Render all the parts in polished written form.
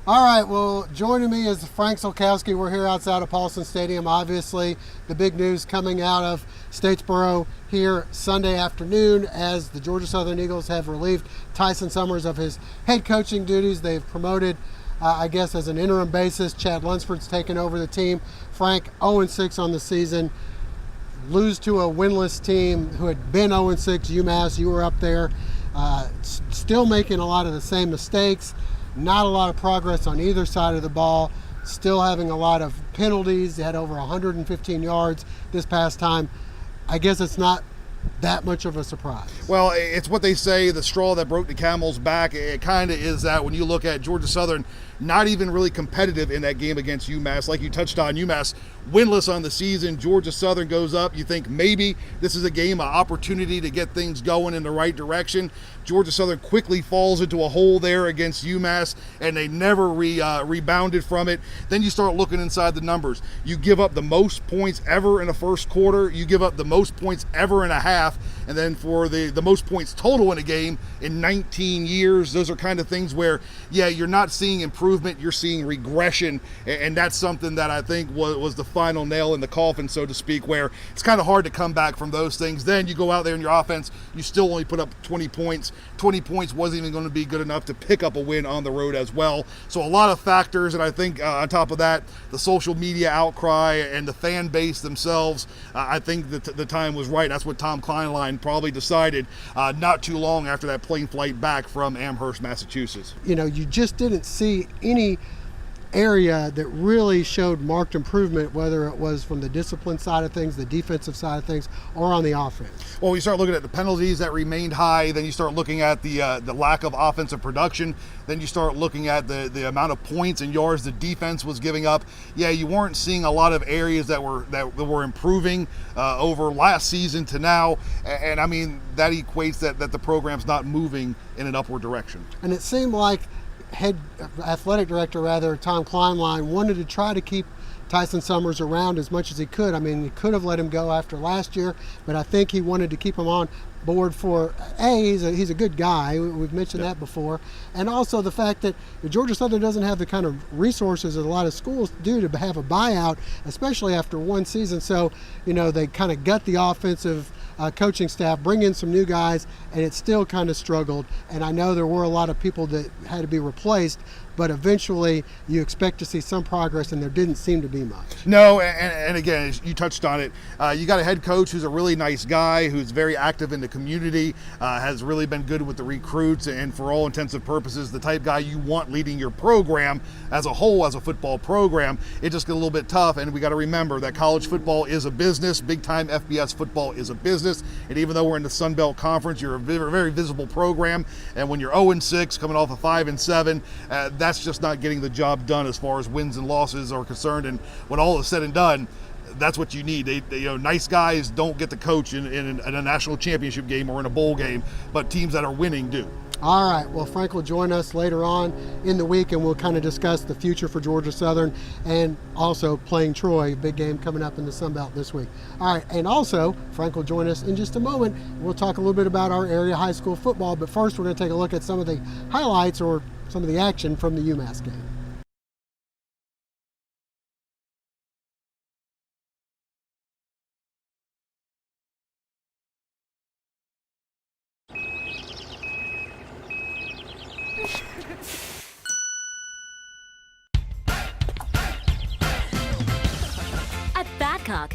All right, well, joining me is Frank Sulkowski. We're here outside of Paulson Stadium. Obviously, the big news coming out of Statesboro here Sunday afternoon as the Georgia Southern Eagles have relieved Tyson Summers of his head coaching duties. They've promoted, I guess, as an interim basis. Chad Lunsford's taken over the team. Frank, 0-6 on the season. Lose to a winless team who had been 0-6, UMass. You were up there. Still making a lot of the same mistakes. Not a lot of progress on either side of the ball. Still having a lot of penalties. They had over 115 yards this past time. I guess it's not that much of a surprise. Well, it's what they say, the straw that broke the camel's back. It kind of is that when you look at Georgia Southern, not even really competitive in that game against UMass. Like you touched on, UMass winless on the season. Georgia Southern goes up. You think maybe this is a game, an opportunity to get things going in the right direction. Georgia Southern quickly falls into a hole there against UMass, and they never rebounded from it. Then you start looking inside the numbers. You give up the most points ever in a first quarter. You give up the most points ever in a half. And then for the most points total in a game in 19 years, those are kind of things where, yeah, you're not seeing improvement, you're seeing regression. And that's something that I think was the final nail in the coffin, so to speak, where it's kind of hard to come back from those things. Then you go out there in your offense, you still only put up 20 points. 20 points wasn't even going to be good enough to pick up a win on the road as well. So a lot of factors, and I think on top of that, the social media outcry and the fan base themselves, I think that the time was right. That's what Tom Kleinlein probably decided not too long after that plane flight back from Amherst, Massachusetts. You know, you just didn't see any area that really showed marked improvement, whether it was from the discipline side of things, the defensive side of things, or on the offense. Well, you start looking at the penalties that remained high, then you start looking at the lack of offensive production, then you start looking at the amount of points and yards the defense was giving up. Yeah, you weren't seeing a lot of areas that were improving over last season to now, and I mean that equates that the program's not moving in an upward direction. And it seemed like athletic director Tom Kleinlein wanted to try to keep Tyson Summers around as much as he could. I mean, he could have let him go after last year, but I think he wanted to keep him on board for he's a good guy. We've mentioned that before, and also the fact that Georgia Southern doesn't have the kind of resources that a lot of schools do to have a buyout, especially after one season. So, you know, they kind of gut the offensive coaching staff, bring in some new guys, and it still kind of struggled. And I know there were a lot of people that had to be replaced, but eventually you expect to see some progress, and there didn't seem to be much. No, and again, you touched on it. You got a head coach who's a really nice guy, who's very active in the community, has really been good with the recruits, and for all intents and purposes, the type guy you want leading your program as a whole, as a football program. It just got a little bit tough, and we got to remember that college football is a business. Big-time FBS football is a business, and even though we're in the Sun Belt Conference, you're a very, very visible program, and when you're 0-6, coming off of 5-7, that's just not getting the job done as far as wins and losses are concerned. And when all is said and done, that's what you need. Nice guys don't get to coach in a national championship game or in a bowl game, but teams that are winning do. All right, well, Frank will join us later on in the week, and we'll kind of discuss the future for Georgia Southern and also playing Troy, big game coming up in the Sun Belt this week. All right, and also Frank will join us in just a moment. We'll talk a little bit about our area high school football, but first we're going to take a look at some of the highlights or some of the action from the UMass game.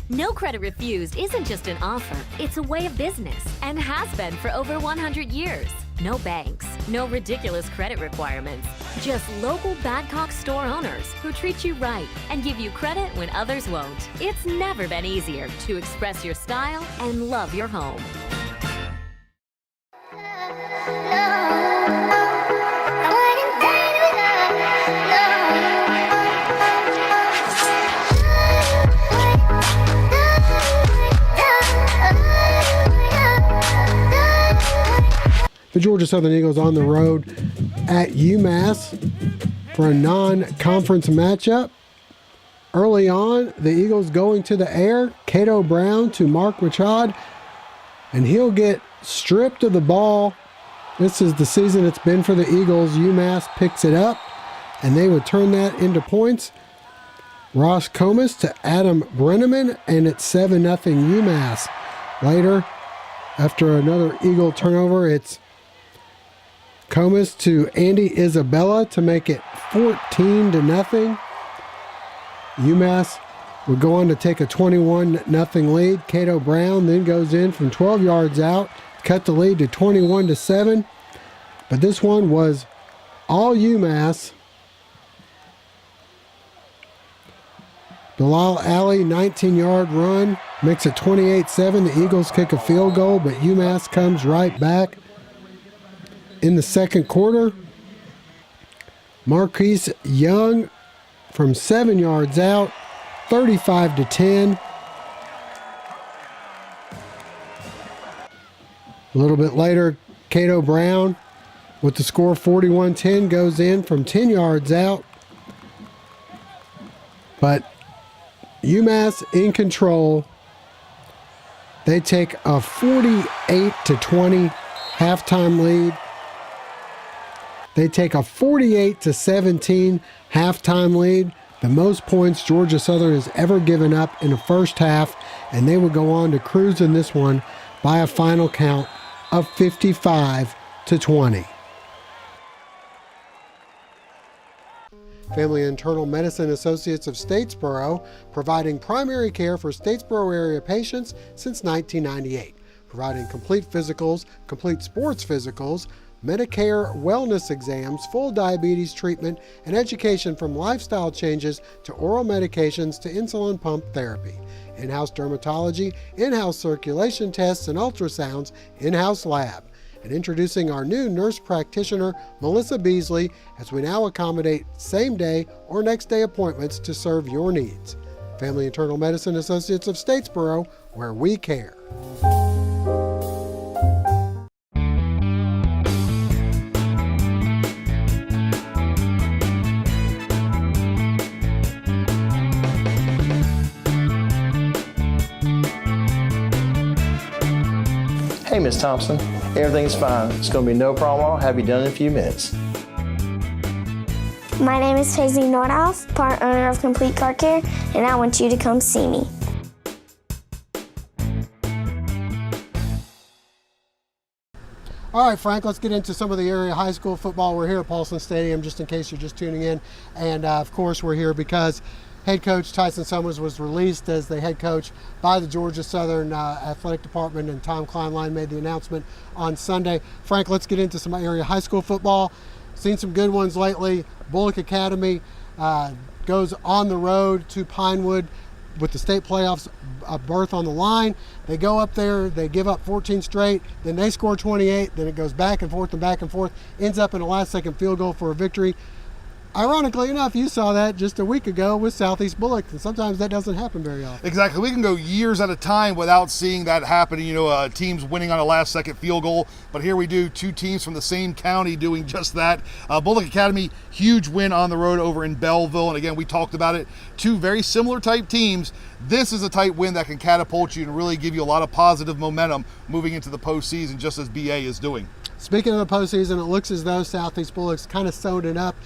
No credit refused isn't just an offer, it's a way of business and has been for over 100 years. No banks, no ridiculous credit requirements, just local Badcock store owners who treat you right and give you credit when others won't. It's never been easier to express your style and love your home. Georgia Southern Eagles on the road at UMass for a non-conference matchup. Early on, the Eagles going to the air. Cato Brown to Mark Richard, and he'll get stripped of the ball. This is the season it's been for the Eagles. UMass picks it up, and they would turn that into points. Ross Comas to Adam Brenneman, and it's 7-0 UMass. Later, after another Eagle turnover, it's Comas to Andy Isabella to make it 14-0. UMass would go on to take a 21-0 lead. Cato Brown then goes in from 12 yards out, cut the lead to 21-7. But this one was all UMass. Bilal Ali, 19-yard run, makes it 28-7. The Eagles kick a field goal, but UMass comes right back. In the second quarter, Marquise Young from 7 yards out, 35-10. A little bit later, Cato Brown with the score 41-10 goes in from 10 yards out. But UMass in control. They take a 48-20 halftime lead. They take a 48-17 halftime lead, the most points Georgia Southern has ever given up in the first half, and they would go on to cruise in this one by a final count of 55-20. Family Internal Medicine Associates of Statesboro, providing primary care for Statesboro area patients since 1998, providing complete physicals, complete sports physicals, Medicare wellness exams, full diabetes treatment, and education from lifestyle changes to oral medications to insulin pump therapy. In-house dermatology, in-house circulation tests and ultrasounds, in-house lab. And introducing our new nurse practitioner, Melissa Beasley, as we now accommodate same-day or next-day appointments to serve your needs. Family Internal Medicine Associates of Statesboro, where we care. Hey, Miss Thompson, everything's fine. It's going to be no problem. I'll have you done in a few minutes. My name is Paisley Nordhoff, part owner of Complete Car Care, and I want you to come see me. All right, Frank, let's get into some of the area high school football. We're here at Paulson Stadium, just in case you're just tuning in. And, of course, we're here because head coach Tyson Summers was released as the head coach by the Georgia Southern Athletic Department, and Tom Kleinlein made the announcement on Sunday. Frank, let's get into some area high school football. Seen some good ones lately. Bulloch Academy goes on the road to Pinewood with the state playoffs berth on the line. They go up there, they give up 14 straight, then they score 28, then it goes back and forth, ends up in a last-second field goal for a victory. Ironically enough, you saw that just a week ago with Southeast Bulloch, and sometimes that doesn't happen very often. Exactly. We can go years at a time without seeing that happening, teams winning on a last-second field goal. But here we do, two teams from the same county doing just that. Bulloch Academy, huge win on the road over in Belleville. And again, we talked about it. Two very similar type teams. This is a type win that can catapult you and really give you a lot of positive momentum moving into the postseason, just as BA is doing. Speaking of the postseason, it looks as though Southeast Bulloch's kind of sewn it up.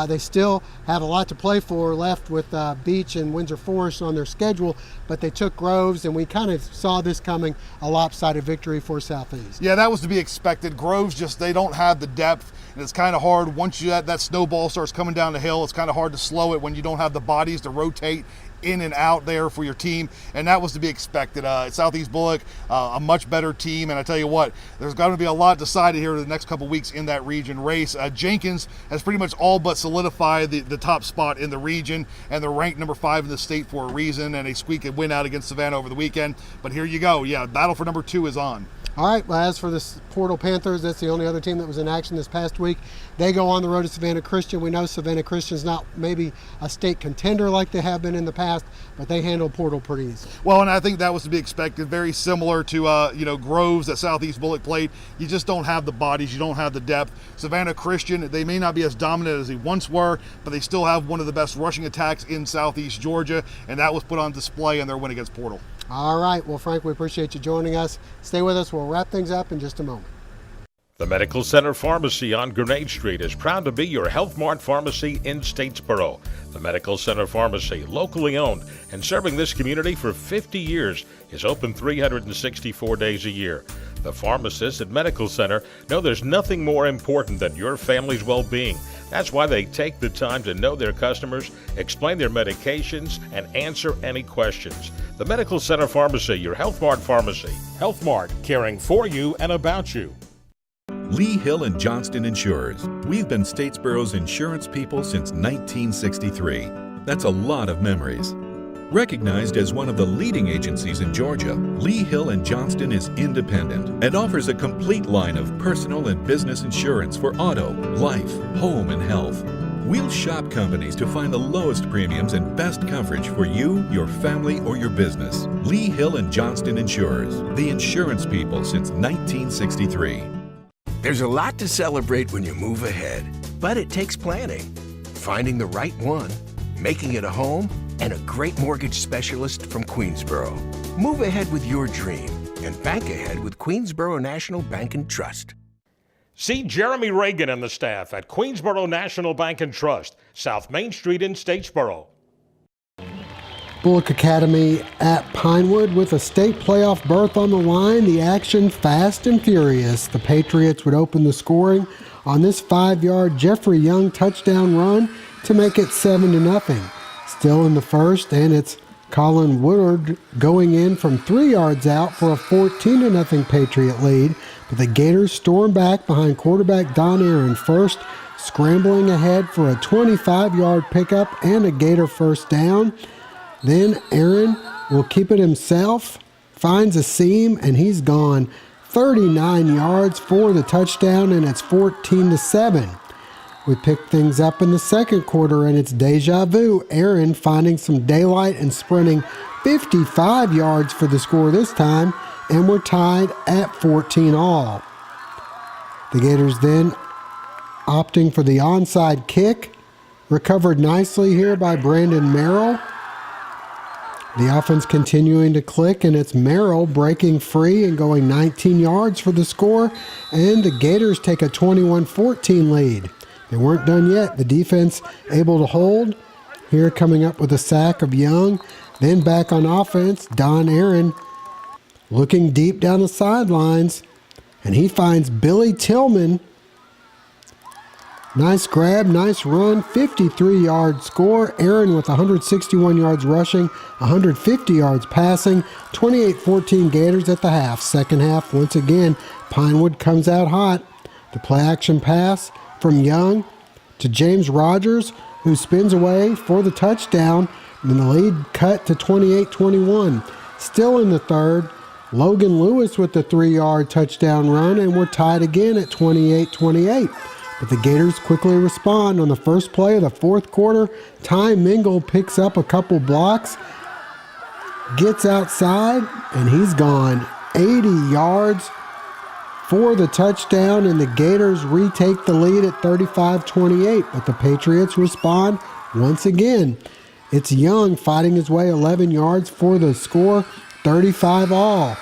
They still have a lot to play for left with Beach and Windsor Forest on their schedule, but they took Groves, and we kind of saw this coming, a lopsided victory for Southeast. Yeah, that was to be expected. Groves they don't have the depth, and it's kind of hard once that snowball starts coming down the hill. It's kind of hard to slow it when you don't have the bodies to rotate in and out there for your team, and that was to be expected. Southeast Bulloch, a much better team, and I tell you what, there's going to be a lot decided here in the next couple weeks in that region race. Jenkins has pretty much all but solidified the top spot in the region, and they're ranked number 5 in the state for a reason, and they squeak a win out against Savannah over the weekend. But here you go. Yeah, battle for number 2 is on. All right, well, as for the Portal Panthers, that's the only other team that was in action this past week. They go on the road to Savannah Christian. We know Savannah Christian's not maybe a state contender like they have been in the past, but they handle Portal pretty easy. Well, and I think that was to be expected. Very similar to Groves that Southeast Bulloch played. You just don't have the bodies. You don't have the depth. Savannah Christian, they may not be as dominant as they once were, but they still have one of the best rushing attacks in Southeast Georgia, and that was put on display in their win against Portal. All right, well, Frank, we appreciate you joining us. Stay with us. We'll wrap things up in just a moment. The Medical Center Pharmacy on Grenade Street is proud to be your Health Mart pharmacy in Statesboro. The Medical Center Pharmacy, locally owned and serving this community for 50 years, is open 364 days a year. The pharmacists at Medical Center know there's nothing more important than your family's well-being. That's why they take the time to know their customers, explain their medications, and answer any questions. The Medical Center Pharmacy, your Health Mart pharmacy. Health Mart, caring for you and about you. Lee Hill and Johnston Insurers. We've been Statesboro's insurance people since 1963. That's a lot of memories. Recognized as one of the leading agencies in Georgia, Lee Hill and Johnston is independent and offers a complete line of personal and business insurance for auto, life, home, and health. We'll shop companies to find the lowest premiums and best coverage for you, your family, or your business. Lee Hill and Johnston Insurers, the insurance people since 1963. There's a lot to celebrate when you move ahead, but it takes planning. Finding the right one, making it a home, and a great mortgage specialist from Queensboro. Move ahead with your dream and bank ahead with Queensboro National Bank and Trust. See Jeremy Reagan and the staff at Queensboro National Bank and Trust, South Main Street in Statesboro. Bulloch Academy at Pinewood with a state playoff berth on the line. The action fast and furious. The Patriots would open the scoring on this 5-yard Jeffrey Young touchdown run to make it 7-0. Still in the first, and it's Colin Woodard going in from 3 yards out for a 14-0 Patriot lead. But the Gators storm back behind quarterback Don Aaron first, scrambling ahead for a 25-yard pickup and a Gator first down. Then Aaron will keep it himself, finds a seam, and he's gone 39 yards for the touchdown, and it's 14-7. We pick things up in the second quarter, and it's deja vu. Aaron finding some daylight and sprinting 55 yards for the score this time, and we're tied at 14 all. The Gators then opting for the onside kick, recovered nicely here by Brandon Merrill. The offense continuing to click, and it's Merrill breaking free and going 19 yards for the score, and the Gators take a 21-14 lead. They weren't done yet. The defense able to hold. Here coming up with a sack of Young. Then back on offense, Don Aaron looking deep down the sidelines, and he finds Billy Tillman. Nice grab, nice run, 53-yard score. Aaron with 161 yards rushing, 150 yards passing, 28-14 Gators at the half. Second half, once again, Pinewood comes out hot. The play-action pass from Young to James Rogers, who spins away for the touchdown, and the lead cut to 28-21. Still in the third, Logan Lewis with the 3-yard touchdown run, and we're tied again at 28-28. But the Gators quickly respond on the first play of the fourth quarter. Ty Mingle picks up a couple blocks, gets outside, and he's gone 80 yards for the touchdown, and the Gators retake the lead at 35-28. But the Patriots respond once again. It's Young fighting his way 11 yards for the score, 35 all.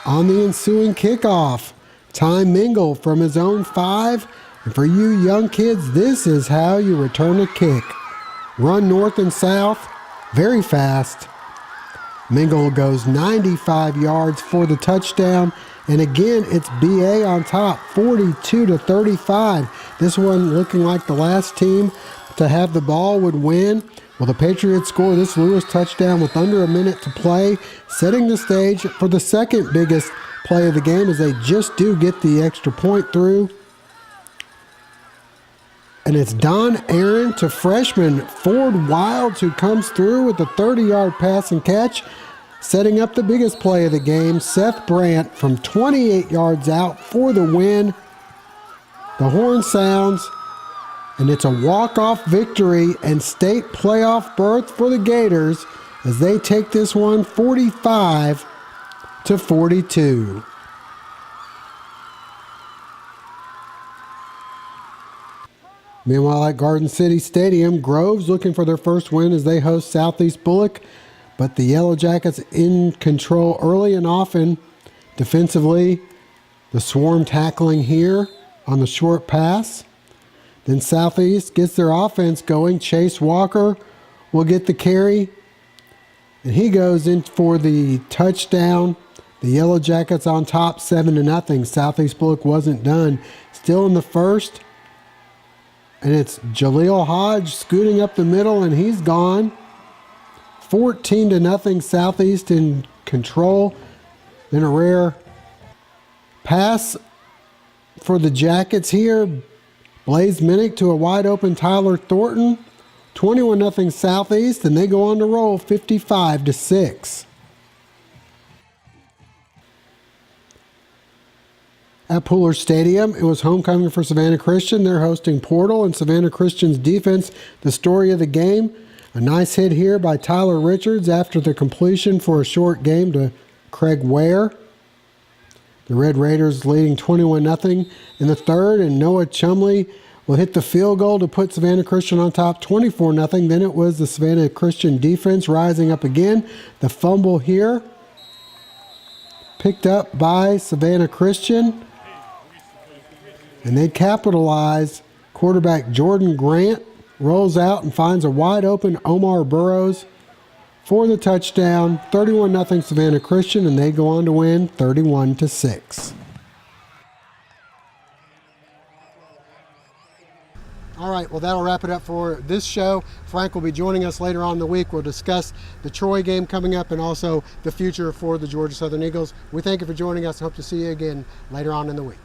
On the ensuing kickoff, Ty Mingle from his own 5. And for you young kids, this is how you return a kick. Run north and south, very fast. Mingle goes 95 yards for the touchdown. And again, it's BA on top, 42-35. This one looking like the last team to have the ball would win. Well, the Patriots score this Lewis touchdown with under a minute to play, setting the stage for the second biggest play of the game as they just do get the extra point through. And it's Don Aaron to freshman Ford Wilds, who comes through with a 30-yard pass and catch. Setting up the biggest play of the game, Seth Brandt from 28 yards out for the win. The horn sounds, and it's a walk-off victory and state playoff berth for the Gators as they take this one 45-42. Meanwhile, at Garden City Stadium, Grove's looking for their first win as they host Southeast Bulloch, but the Yellow Jackets in control early and often. Defensively, the swarm tackling here on the short pass. Then Southeast gets their offense going. Chase Walker will get the carry, and he goes in for the touchdown. The Yellow Jackets on top 7-0. Southeast Bulloch wasn't done. Still in the first, and it's Jaleel Hodge scooting up the middle, and he's gone. 14-0 Southeast in control. Then a rare pass for the Jackets here. Blaze Minnick to a wide open Tyler Thornton. 21-0 Southeast, and they go on to roll 55-6. At Pooler Stadium, it was homecoming for Savannah Christian. They're hosting Portal, and Savannah Christian's defense, the story of the game. A nice hit here by Tyler Richards after the completion for a short game to Craig Ware. The Red Raiders leading 21-0 in the third, and Noah Chumley will hit the field goal to put Savannah Christian on top 24-0. Then it was the Savannah Christian defense rising up again. The fumble here picked up by Savannah Christian, and they capitalize. Quarterback Jordan Grant rolls out and finds a wide open Omar Burrows for the touchdown. 31-0 Savannah Christian, and they go on to win 31-6. All right, well, that'll wrap it up for this show. Frank will be joining us later on in the week. We'll discuss the Troy game coming up and also the future for the Georgia Southern Eagles. We thank you for joining us and hope to see you again later on in the week.